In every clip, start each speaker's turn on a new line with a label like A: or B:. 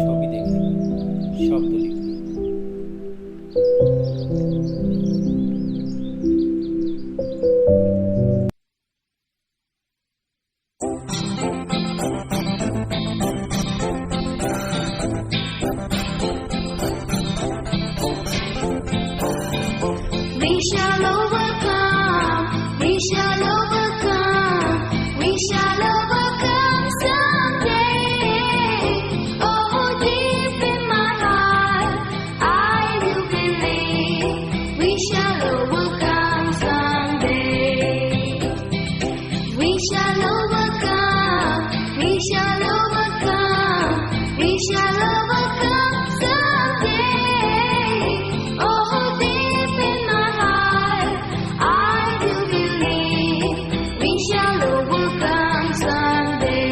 A: ছবি দেখে শব্দ লিখুন।
B: We shall overcome, we shall overcome, we shall overcome someday. Oh, deep in my heart, I do believe we shall overcome someday. We shall overcome, we shall overcome, we shall overcome someday. Oh, deep in my heart, I do believe we shall overcome someday.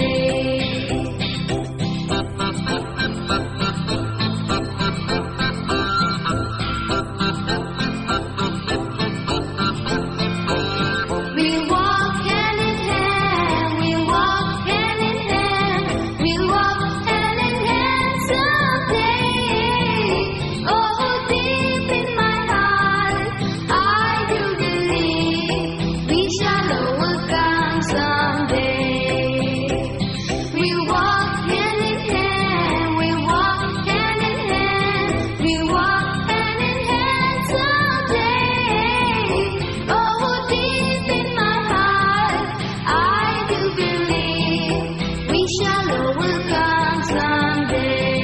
B: We walk hand in hand, we walk hand in hand, we walk hand in hand someday. Oh, deep in my heart, I do believe we shall overcome someday. We walk hand in hand, we walk hand in hand, we walk hand in hand someday. Oh, deep in my heart, I do believe we shall overcome someday.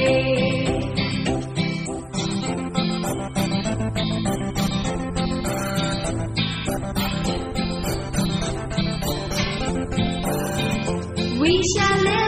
B: We shall live.